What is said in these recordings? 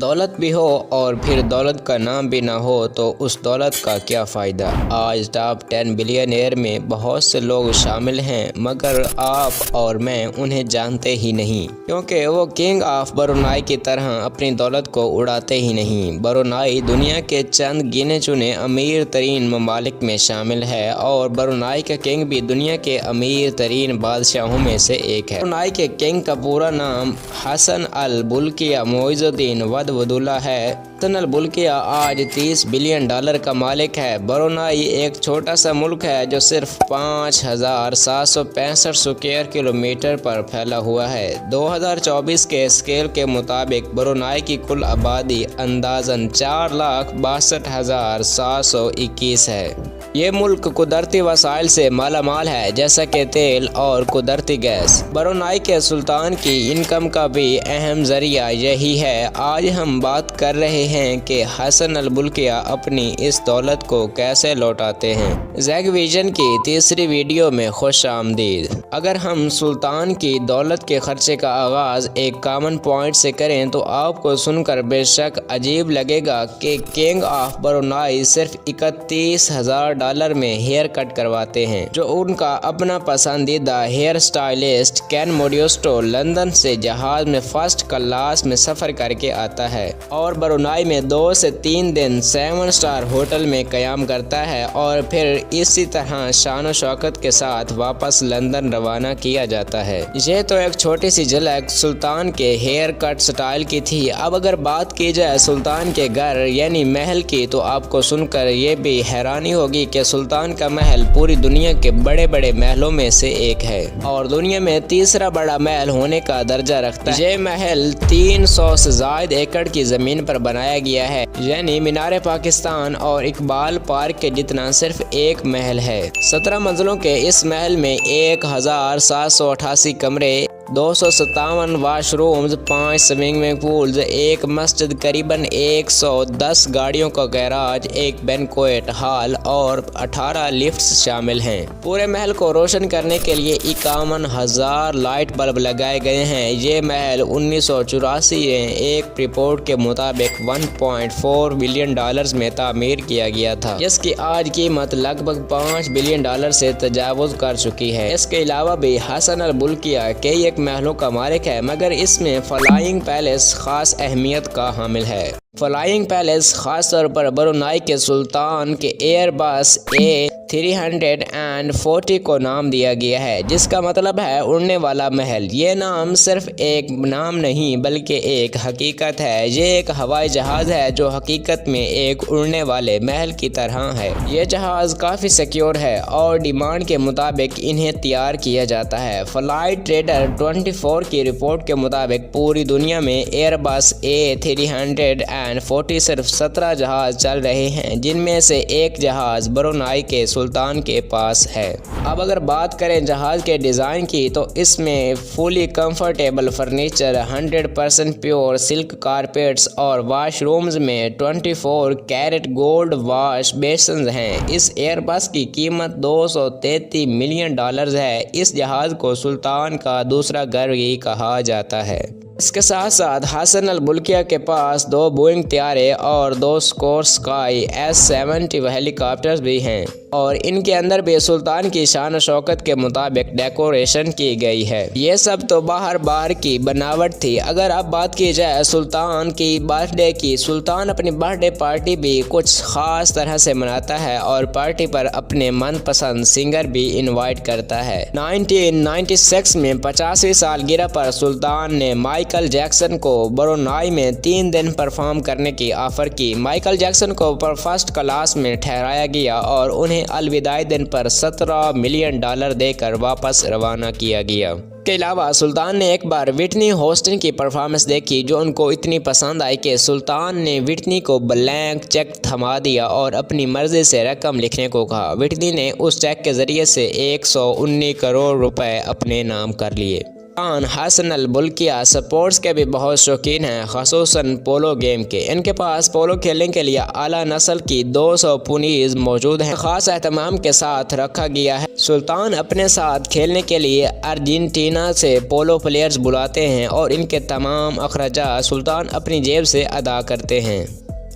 दौलत भी हो और फिर दौलत का नाम भी ना हो तो उस दौलत का क्या फ़ायदा। आज टॉप 10 बिलियनियर में बहुत से लोग शामिल हैं, मगर आप और मैं उन्हें जानते ही नहीं, क्योंकि वो किंग ऑफ ब्रुनाई की तरह अपनी दौलत को उड़ाते ही नहीं। ब्रुनाई दुनिया के चंद गिने चुने अमीर तरीन ममालिक में शामिल है और ब्रुनाई का किंग भी दुनिया के अमीर तरीन बादशाहों में से एक है। ब्रुनाई के किंग का पूरा नाम हसन अल बुल्किया मोइजुद्दीन वदउदुल्ला है। हसन अल बुल्किया आज $30 बिलियन का मालिक है। ब्रुनाई एक छोटा सा मुल्क है जो सिर्फ 5,765 स्क्वायर किलोमीटर पर फैला हुआ है। 2024 के स्केल के मुताबिक ब्रुनाई की कुल आबादी अंदाजन 4,62,721 है। ये मुल्क कुदरती वसाइल से मालामाल है, जैसा कि तेल और कुदरती गैस। ब्रुनाई के सुल्तान की इनकम का भी अहम जरिया यही है। आज हम बात कर रहे हैं कि हसन अल बुल्किया अपनी इस दौलत को कैसे लौटाते हैं। जैग विजन की तीसरी वीडियो में खुश आमदीद। अगर हम सुल्तान की दौलत के खर्चे का आगाज़ एक कॉमन पॉइंट से करें तो आपको सुनकर बेशक अजीब लगेगा कि किंग ऑफ ब्रुनाई सिर्फ $31,000 में हेयर कट करवाते हैं, जो उनका अपना पसंदीदा हेयर स्टाइलिस्ट केन मोडियोस्टो लंदन से जहाज में फर्स्ट क्लास में सफ़र करके आता है और ब्रुनाई में 2 से 3 दिन 7 स्टार होटल में क़याम करता है और फिर इसी तरह शान शौकत के साथ वापस लंदन रवाना किया जाता है। ये तो एक छोटी सी झलक सुल्तान के हेयर कट स्टाइल की थी। अब अगर बात की जाए सुल्तान के घर यानी महल की, तो आपको सुनकर ये भी हैरानी होगी कि सुल्तान का महल पूरी दुनिया के बड़े बड़े महलों में से एक है और दुनिया में तीसरा बड़ा महल होने का दर्जा रखता है। ये महल 300 से ज़ायद एकड़ की ज़मीन पर बनाया गया है, यानी मीनार पाकिस्तान और इकबाल पार्क के जितना सिर्फ एक महल है। 17 मंजिलों के इस महल में 1,788 कमरे, 257 वाशरूम्स, 5 स्विमिंग पूल्स, एक मस्जिद, करीबन 110 गाड़ियों का गैराज, एक बैंक्वेट हॉल और 18 लिफ्ट्स शामिल हैं। पूरे महल को रोशन करने के लिए 51,000 लाइट बल्ब लगाए गए हैं। ये महल 1984 में एक रिपोर्ट के मुताबिक $1.4 बिलियन में तामीर किया गया था, जिसकी आज कीमत लगभग $5 बिलियन से तजावुज़ कर चुकी है। इसके अलावा भी हसन अल बुल्किया कई एक महलों का मालिक है, मगर इसमें फ्लाइंग पैलेस खास अहमियत का हामिल है। फ्लाइंग पैलेस खास तौर पर ब्रुनाई के सुल्तान के एयरबस A340 को नाम दिया गया है, जिसका मतलब है उड़ने वाला महल। ये नाम सिर्फ एक नाम नहीं बल्कि एक हकीकत है। ये एक हवाई जहाज़ है जो हकीकत में एक उड़ने वाले महल की तरह है। ये जहाज़ काफ़ी सिक्योर है और डिमांड के मुताबिक इन्हें तैयार किया जाता है। फ्लाइट ट्रेडर 24 की रिपोर्ट के मुताबिक पूरी दुनिया में एयरबस A340 सिर्फ 17 जहाज चल रहे हैं, जिनमें से एक जहाज ब्रुनाई के सुल्तान के पास है। अब अगर बात करें जहाज के डिज़ाइन की, तो इसमें fully comfortable furniture, 100% pure silk carpets और वाशरूम्स में 24 कैरेट गोल्ड वॉश बेसिन हैं। इस एयरबस की कीमत $233 मिलियन है। इस जहाज को सुल्तान का दूसरा घर ही कहा जाता है। इसके साथ साथ हसन अल बुल्किया के पास 2 बोइंग तैयारे और 2 स्कोर स्काई S-70 हेलीकॉप्टर्स भी हैं और इनके अंदर भी सुल्तान की शान शौकत के मुताबिक डेकोरेशन की गई है। ये सब तो बाहर की बनावट थी। अगर अब बात की जाए सुल्तान की बर्थडे की, सुल्तान अपनी बर्थडे पार्टी भी कुछ ख़ास तरह से मनाता है और पार्टी पर अपने मनपसंद सिंगर भी इनवाइट करता है। 1996 में 50वीं सालगिरह पर सुल्तान ने माइकल जैक्सन को ब्रुनाई में 3 दिन परफॉर्म करने की ऑफ़र की। माइकल जैक्सन को फर्स्ट क्लास में ठहराया गया और उन्हें अलविदाई दिन पर $17 मिलियन देकर वापस रवाना किया गया। के अलावा सुल्तान ने एक बार व्हिटनी होस्टन की परफॉर्मेंस देखी, जो उनको इतनी पसंद आई कि सुल्तान ने व्हिटनी को ब्लैंक चेक थमा दिया और अपनी मर्जी से रकम लिखने को कहा। व्हिटनी ने उस चेक के जरिए से 119 करोड़ रुपए अपने नाम कर लिए। सुल्तान हसन अल बुल्किया स्पोर्ट्स के भी बहुत शौकीन हैं, ख़ुसूसन पोलो गेम के। इनके पास पोलो खेलने के लिए आला नस्ल की 200 पुनीज मौजूद हैं, खास एहतमाम के साथ रखा गया है। सुल्तान अपने साथ खेलने के लिए अर्जेंटीना से पोलो प्लेयर्स बुलाते हैं और इनके तमाम अखराजात सुल्तान अपनी जेब से अदा करते हैं।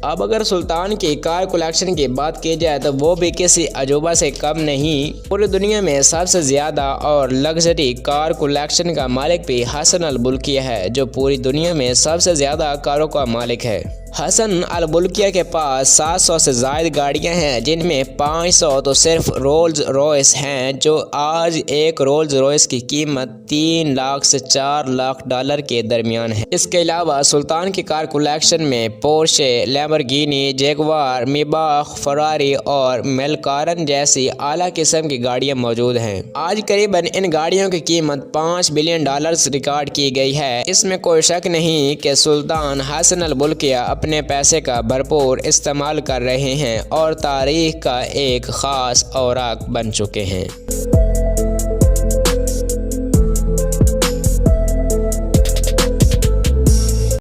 अब अगर सुल्तान की कार कलेक्शन की बात की जाए तो वो भी किसी अजूबा से कम नहीं। पूरी दुनिया में सबसे ज़्यादा और लग्जरी कार कलेक्शन का मालिक भी हसन अल बुल्किया है, जो पूरी दुनिया में सबसे ज़्यादा कारों का मालिक है। हसन अल बुल्किया के पास 700 से ज़ायद गाड़ियां हैं, जिनमें 500 तो सिर्फ रोल्स रॉयस हैं, जो आज एक रोल्स रॉयस की कीमत 3 लाख से 4 लाख डॉलर के दरमियान है। इसके अलावा सुल्तान की कार कलेक्शन में पोर्शे, लैम्बोर्गिनी, जगुआर, मिबाख, फरारी और मेलकारन जैसी आला किस्म की गाड़ियां मौजूद हैं। आज करीबन इन गाड़ियों की कीमत $5 बिलियन रिकॉर्ड की गई है। इसमें कोई शक नहीं कि सुल्तान हसन अल बुल्किया अपने पैसे का भरपूर इस्तेमाल कर रहे हैं और तारीख का एक ख़ास औराक बन चुके हैं।